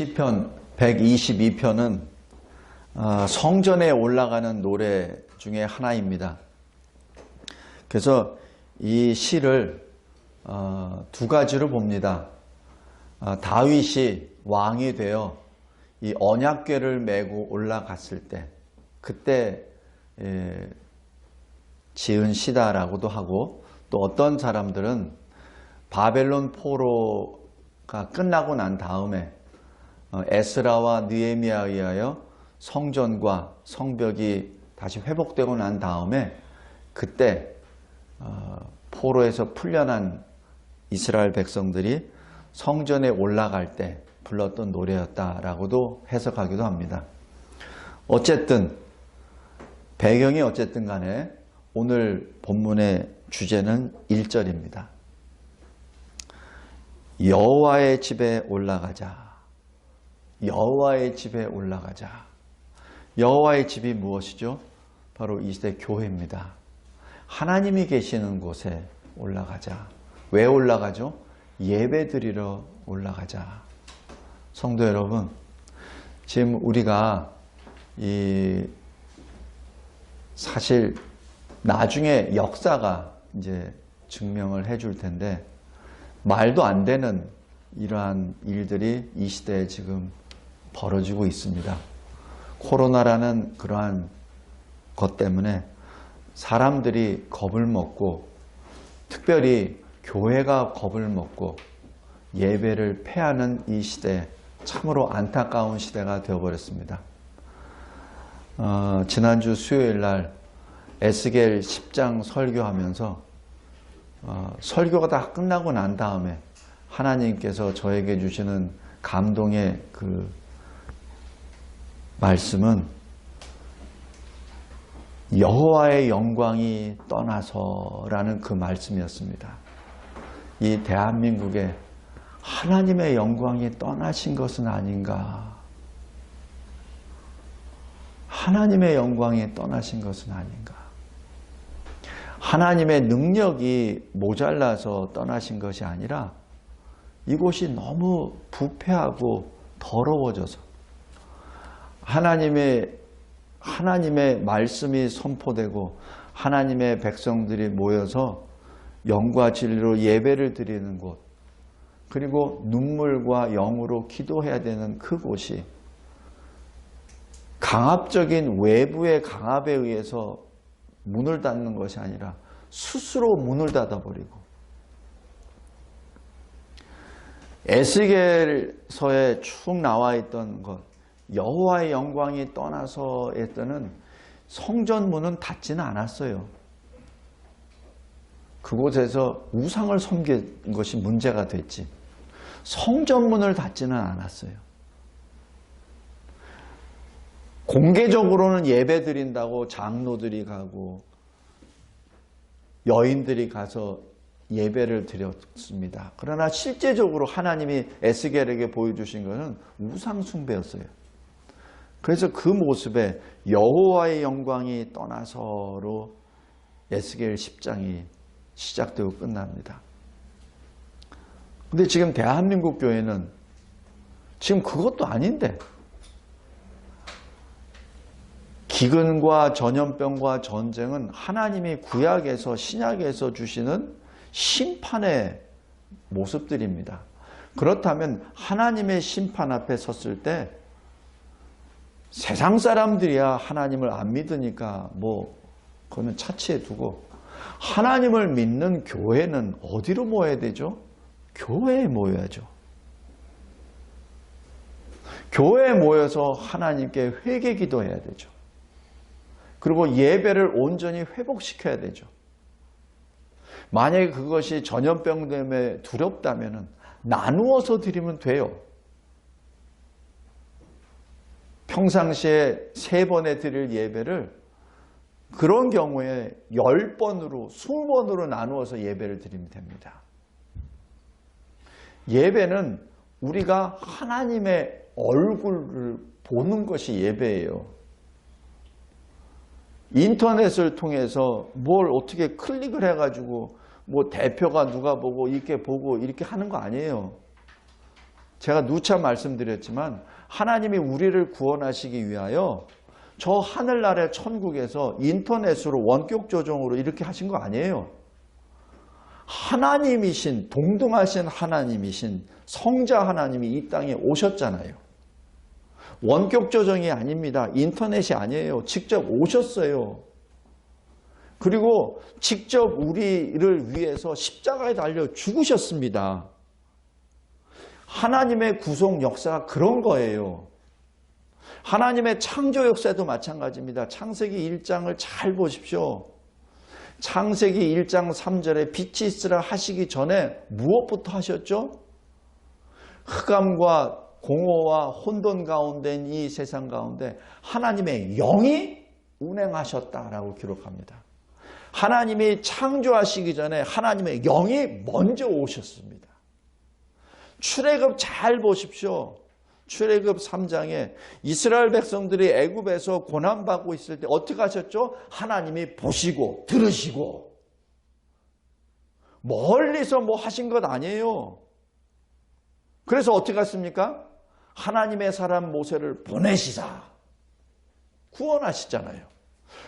시편 122편은 성전에 올라가는 노래 중에 하나입니다. 그래서 이 시를 두 가지로 봅니다. 다윗이 왕이 되어 이 언약궤를 메고 올라갔을 때 그때 지은 시다라고도 하고, 또 어떤 사람들은 바벨론 포로가 끝나고 난 다음에 에스라와 느헤미야에 의하여 성전과 성벽이 다시 회복되고 난 다음에 그때 포로에서 풀려난 이스라엘 백성들이 성전에 올라갈 때 불렀던 노래였다라고도 해석하기도 합니다. 어쨌든 배경이 어쨌든 간에 오늘 본문의 주제는 1절입니다. 여호와의 집에 올라가자. 여호와의 집에 올라가자. 여호와의 집이 무엇이죠? 바로 이 시대 교회입니다. 하나님이 계시는 곳에 올라가자. 왜 올라가죠? 예배 드리러 올라가자. 성도 여러분, 지금 우리가 사실 나중에 역사가 이제 증명을 해줄 텐데, 말도 안 되는 이러한 일들이 이 시대에 지금 벌어지고 있습니다. 코로나라는 그러한 것 때문에 사람들이 겁을 먹고, 특별히 교회가 겁을 먹고 예배를 패하는 이 시대, 참으로 안타까운 시대가 되어버렸습니다. 지난주 수요일 날 에스겔 10장 설교하면서 설교가 다 끝나고 난 다음에 하나님께서 저에게 주시는 감동의 그 말씀은 여호와의 영광이 떠나서라는 그 말씀이었습니다. 이 대한민국에 하나님의 영광이 떠나신 것은 아닌가? 하나님의 영광이 떠나신 것은 아닌가? 하나님의 능력이 모자라서 떠나신 것이 아니라 이곳이 너무 부패하고 더러워져서 하나님의 말씀이 선포되고 하나님의 백성들이 모여서 영과 진리로 예배를 드리는 곳, 그리고 눈물과 영으로 기도해야 되는 그곳이 강압적인 외부의 강압에 의해서 문을 닫는 것이 아니라 스스로 문을 닫아버리고, 에스겔서에 쭉 나와 있던 것, 여호와의 영광이 떠나서에 때는 성전 문은 닫지는 않았어요. 그곳에서 우상을 섬긴 것이 문제가 됐지, 성전 문을 닫지는 않았어요. 공개적으로는 예배 드린다고 장로들이 가고 여인들이 가서 예배를 드렸습니다. 그러나 실제적으로 하나님이 에스겔에게 보여주신 것은 우상 숭배였어요. 그래서 그 모습에 여호와의 영광이 떠나서로 에스겔 10장이 시작되고 끝납니다. 근데 지금 대한민국 교회는 지금 그것도 아닌데, 기근과 전염병과 전쟁은 하나님이 구약에서 신약에서 주시는 심판의 모습들입니다. 그렇다면 하나님의 심판 앞에 섰을 때 세상 사람들이야 하나님을 안 믿으니까 그거는 차치해 두고, 하나님을 믿는 교회는 어디로 모여야 되죠? 교회에 모여야죠. 교회에 모여서 하나님께 회개 기도해야 되죠. 그리고 예배를 온전히 회복시켜야 되죠. 만약에 그것이 전염병 때문에 두렵다면 나누어서 드리면 돼요. 평상시에 3번에 드릴 예배를 그런 경우에 10번으로 20번으로 나누어서 예배를 드리면 됩니다. 예배는 우리가 하나님의 얼굴을 보는 것이 예배예요. 인터넷을 통해서 뭘 어떻게 클릭을 해가지고 대표가 누가 보고 이렇게 하는 거 아니에요. 제가 누차 말씀드렸지만 하나님이 우리를 구원하시기 위하여 저 하늘나라의 천국에서 인터넷으로 원격 조정으로 이렇게 하신 거 아니에요. 하나님이신, 동등하신 하나님이신 성자 하나님이 이 땅에 오셨잖아요. 원격 조정이 아닙니다. 인터넷이 아니에요. 직접 오셨어요. 그리고 직접 우리를 위해서 십자가에 달려 죽으셨습니다. 하나님의 구속 역사가 그런 거예요. 하나님의 창조 역사도 마찬가지입니다. 창세기 1장을 잘 보십시오. 창세기 1장 3절에 빛이 있으라 하시기 전에 무엇부터 하셨죠? 흑암과 공허와 혼돈 가운데인 이 세상 가운데 하나님의 영이 운행하셨다라고 기록합니다. 하나님이 창조하시기 전에 하나님의 영이 먼저 오셨습니다. 출애굽 잘 보십시오. 출애굽 3장에 이스라엘 백성들이 애굽에서 고난받고 있을 때 어떻게 하셨죠? 하나님이 보시고 들으시고 멀리서 뭐 하신 것 아니에요. 그래서 어떻게 했습니까? 하나님의 사람 모세를 보내시자 구원하시잖아요.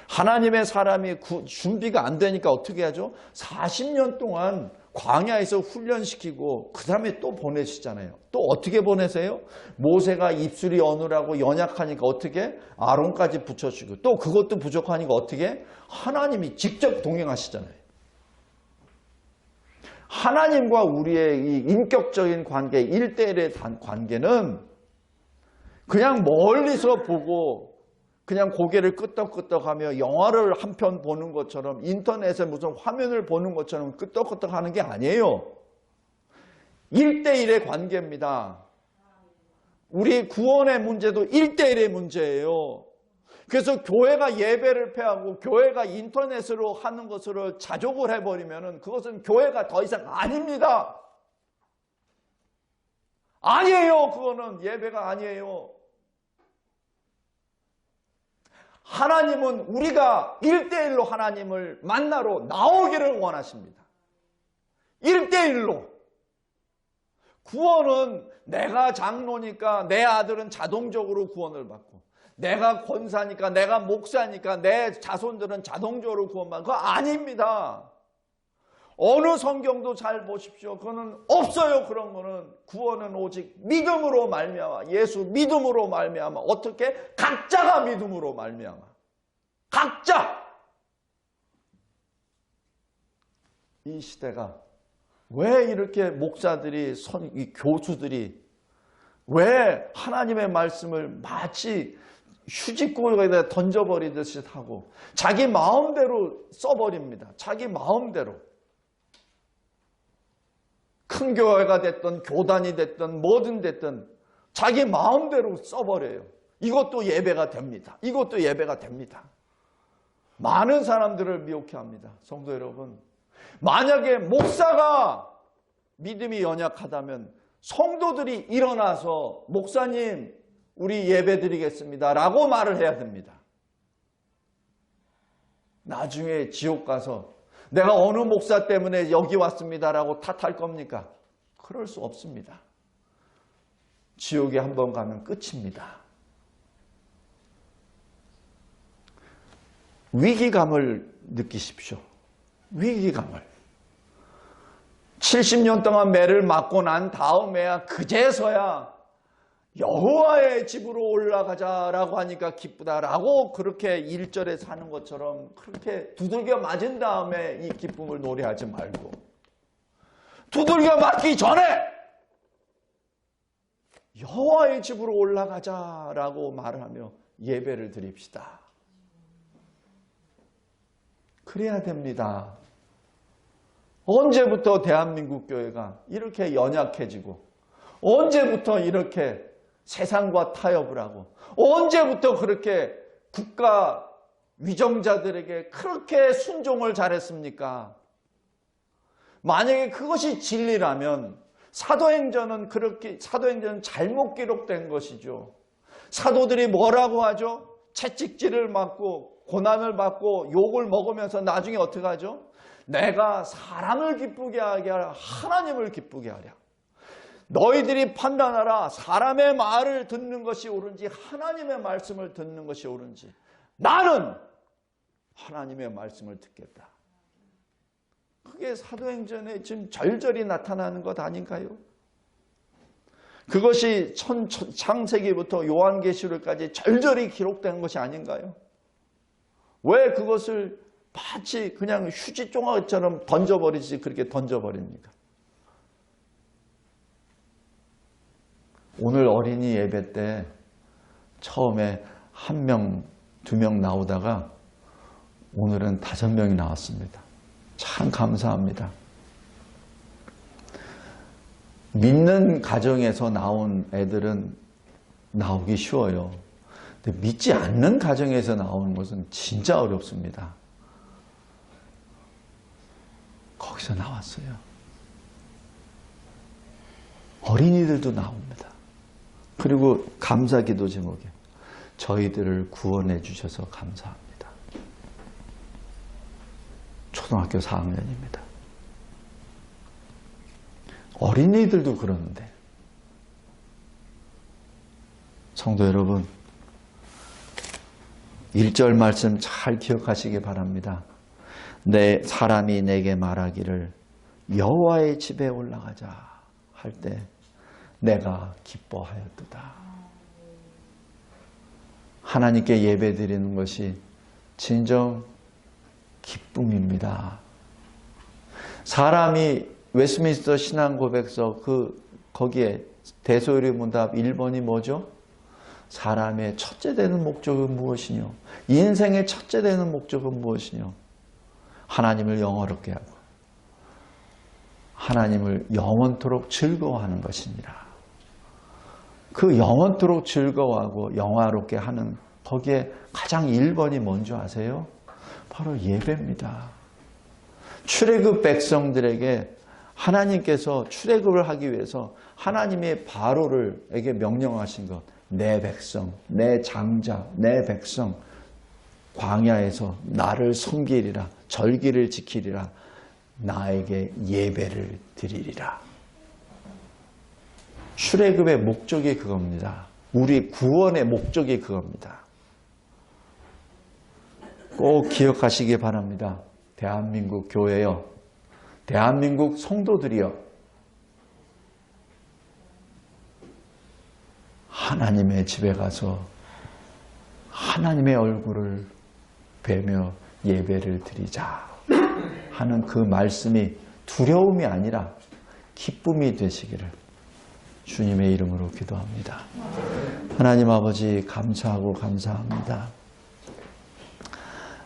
하나님의 사람이 준비가 안 되니까 어떻게 하죠? 40년 동안 광야에서 훈련시키고 그 다음에 또 보내시잖아요. 또 어떻게 보내세요? 모세가 입술이 어눌하고 연약하니까 어떻게? 아론까지 붙여주고 또 그것도 부족하니까 어떻게? 하나님이 직접 동행하시잖아요. 하나님과 우리의 이 인격적인 관계, 1대1의 관계는 그냥 멀리서 보고 그냥 고개를 끄덕끄덕하며 영화를 한 편 보는 것처럼 인터넷에 무슨 화면을 보는 것처럼 끄덕끄덕하는 게 아니에요. 1대1의 관계입니다. 우리 구원의 문제도 1대1의 문제예요. 그래서 교회가 예배를 패하고 교회가 인터넷으로 하는 것으로 자족을 해버리면 그것은 교회가 더 이상 아닙니다. 아니에요. 그거는 예배가 아니에요. 하나님은 우리가 1대1로 하나님을 만나러 나오기를 원하십니다. 1대1로. 구원은 내가 장로니까 내 아들은 자동적으로 구원을 받고 내가 권사니까 내가 목사니까 내 자손들은 자동적으로 구원받고 그거 아닙니다. 어느 성경도 잘 보십시오. 그거는 없어요. 그런 거는. 구원은 오직 믿음으로 말미암아 예수 믿음으로 말미암아 어떻게? 각자가 믿음으로 말미암아 각자. 이 시대가 왜 이렇게 목사들이 이 교수들이 왜 하나님의 말씀을 마치 휴지고에다 던져버리듯이 하고 자기 마음대로 써버립니다. 자기 마음대로. 큰 교회가 됐든 교단이 됐든 뭐든 됐든 자기 마음대로 써버려요. 이것도 예배가 됩니다. 이것도 예배가 됩니다. 많은 사람들을 미혹해 합니다. 성도 여러분, 만약에 목사가 믿음이 연약하다면 성도들이 일어나서 목사님 우리 예배 드리겠습니다 라고 말을 해야 됩니다. 나중에 지옥 가서 내가 어느 목사 때문에 여기 왔습니다라고 탓할 겁니까? 그럴 수 없습니다. 지옥에 한번 가면 끝입니다. 위기감을 느끼십시오. 위기감을. 70년 동안 매를 맞고 난 다음에야 그제서야 여호와의 집으로 올라가자라고 하니까 기쁘다라고 그렇게 1절에 사는 것처럼 그렇게 두들겨 맞은 다음에 이 기쁨을 노래하지 말고 두들겨 맞기 전에 여호와의 집으로 올라가자라고 말하며 예배를 드립시다. 그래야 됩니다. 언제부터 대한민국 교회가 이렇게 연약해지고 언제부터 이렇게 세상과 타협을 하고 언제부터 그렇게 국가 위정자들에게 그렇게 순종을 잘했습니까? 만약에 그것이 진리라면 사도행전은 잘못 기록된 것이죠. 사도들이 뭐라고 하죠? 채찍질을 맞고 고난을 받고 욕을 먹으면서 나중에 어떻게 하죠? 내가 사람을 기쁘게 하게 하라 하나님을 기쁘게 하랴. 너희들이 판단하라. 사람의 말을 듣는 것이 옳은지 하나님의 말씀을 듣는 것이 옳은지. 나는 하나님의 말씀을 듣겠다. 그게 사도행전에 지금 절절히 나타나는 것 아닌가요? 그것이 창세기부터 요한계시록까지 절절히 기록된 것이 아닌가요? 왜 그것을 마치 그냥 휴지 조각처럼 던져버리지 그렇게 던져버립니까? 오늘 어린이 예배 때 처음에 1명, 2명 나오다가 오늘은 5명이 나왔습니다. 참 감사합니다. 믿는 가정에서 나온 애들은 나오기 쉬워요. 근데 믿지 않는 가정에서 나오는 것은 진짜 어렵습니다. 거기서 나왔어요. 어린이들도 나옵니다. 그리고 감사기도 제목에 저희들을 구원해 주셔서 감사합니다. 초등학교 4학년입니다. 어린이들도 그러는데 성도 여러분 1절 말씀 잘 기억하시기 바랍니다. 사람이 내게 말하기를 여호와의 집에 올라가자 할 때 내가 기뻐하였도다. 하나님께 예배드리는 것이 진정 기쁨입니다. 사람이 웨스트민스터 신앙고백서 거기에 대소요리문답 1번이 뭐죠? 사람의 첫째 되는 목적은 무엇이뇨? 인생의 첫째 되는 목적은 무엇이뇨? 하나님을 영화롭게 하고 하나님을 영원토록 즐거워하는 것이니라. 그 영원토록 즐거워하고 영화롭게 하는 거기에 가장 1번이 뭔지 아세요? 바로 예배입니다. 출애굽 백성들에게 하나님께서 출애굽을 하기 위해서 하나님의 바로에게 명령하신 것, 내 백성, 내 장자, 내 백성 광야에서 나를 섬기리라, 절기를 지키리라, 나에게 예배를 드리리라. 출애굽의 목적이 그겁니다. 우리 구원의 목적이 그겁니다. 꼭 기억하시기 바랍니다. 대한민국 교회여, 대한민국 성도들이여, 하나님의 집에 가서 하나님의 얼굴을 뵈며 예배를 드리자 하는 그 말씀이 두려움이 아니라 기쁨이 되시기를 주님의 이름으로 기도합니다. 하나님 아버지 감사하고 감사합니다.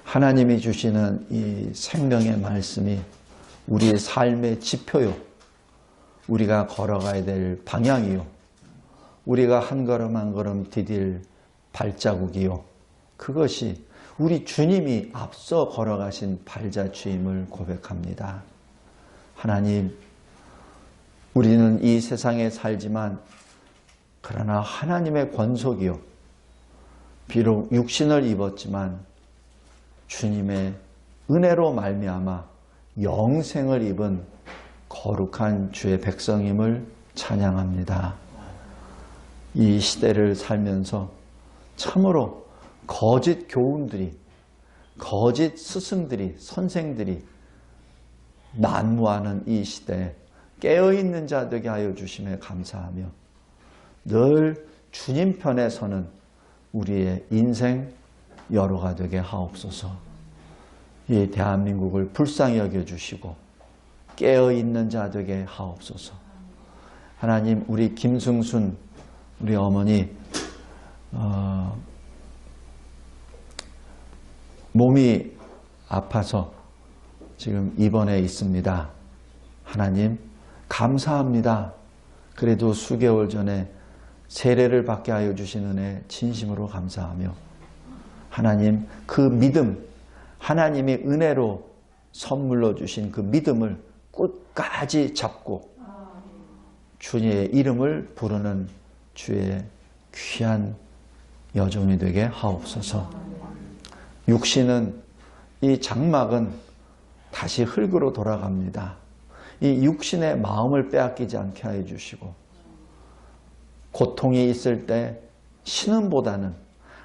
하나님이 주시는 이 생명의 말씀이 우리의 삶의 지표요, 우리가 걸어가야 될 방향이요, 우리가 한 걸음 한 걸음 디딜 발자국이요, 그것이 우리 주님이 앞서 걸어가신 발자취임을 고백합니다. 하나님, 우리는 이 세상에 살지만 그러나 하나님의 권속이요, 비록 육신을 입었지만 주님의 은혜로 말미암아 영생을 입은 거룩한 주의 백성임을 찬양합니다. 이 시대를 살면서 참으로 거짓 교훈들이, 거짓 스승들이, 선생들이 난무하는 이 시대에 깨어있는 자 되게 하여 주심에 감사하며 늘 주님 편에 서는 우리의 인생 여로가 되게 하옵소서. 이 대한민국을 불쌍히 여겨주시고 깨어있는 자 되게 하옵소서. 하나님, 우리 김승순 우리 어머니 몸이 아파서 지금 입원해 있습니다. 하나님 감사합니다. 그래도 수개월 전에 세례를 받게 하여 주신 은혜 진심으로 감사하며 하나님 그 믿음, 하나님이 은혜로 선물로 주신 그 믿음을 끝까지 잡고 주님의 이름을 부르는 주의 귀한 여종이 되게 하옵소서. 육신은, 이 장막은 다시 흙으로 돌아갑니다. 이 육신의 마음을 빼앗기지 않게 하여 주시고 고통이 있을 때 신음보다는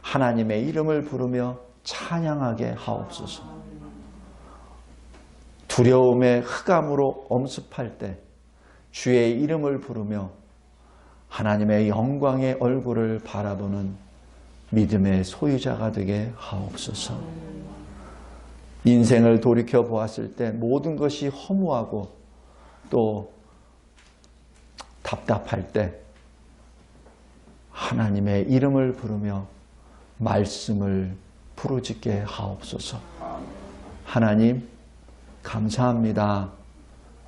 하나님의 이름을 부르며 찬양하게 하옵소서. 두려움의 흑암으로 엄습할 때 주의 이름을 부르며 하나님의 영광의 얼굴을 바라보는 믿음의 소유자가 되게 하옵소서. 인생을 돌이켜 보았을 때 모든 것이 허무하고 또 답답할 때 하나님의 이름을 부르며 말씀을 부르짖게 하옵소서. 하나님 감사합니다.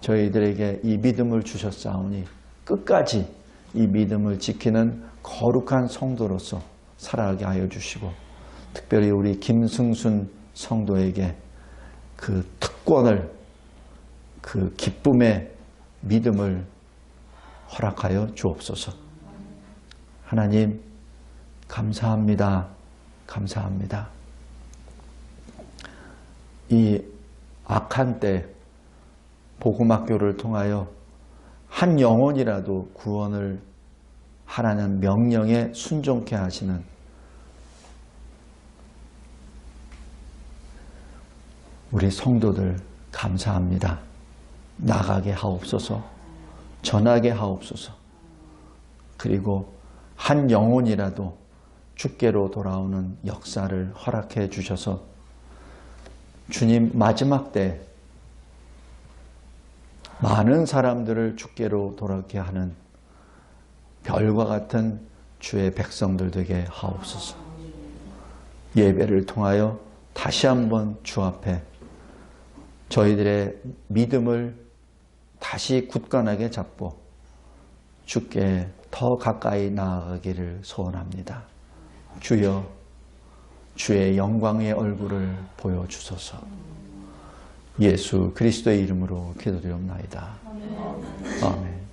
저희들에게 이 믿음을 주셨사오니 끝까지 이 믿음을 지키는 거룩한 성도로서 살아가게 하여 주시고, 특별히 우리 김승순 성도에게 그 특권을, 그 기쁨의 믿음을 허락하여 주옵소서. 하나님 감사합니다. 감사합니다. 이 악한 때 복음학교를 통하여 한 영혼이라도 구원을 하라는 명령에 순종케 하시는 우리 성도들 감사합니다. 나가게 하옵소서. 전하게 하옵소서. 그리고 한 영혼이라도 주께로 돌아오는 역사를 허락해 주셔서 주님 마지막 때 많은 사람들을 주께로 돌아오게 하는 별과 같은 주의 백성들 되게 하옵소서. 예배를 통하여 다시 한번 주 앞에 저희들의 믿음을 다시 굳건하게 잡고 주께 더 가까이 나아가기를 소원합니다. 주여, 주의 영광의 얼굴을 보여주소서. 예수 그리스도의 이름으로 기도드리옵나이다. 아멘.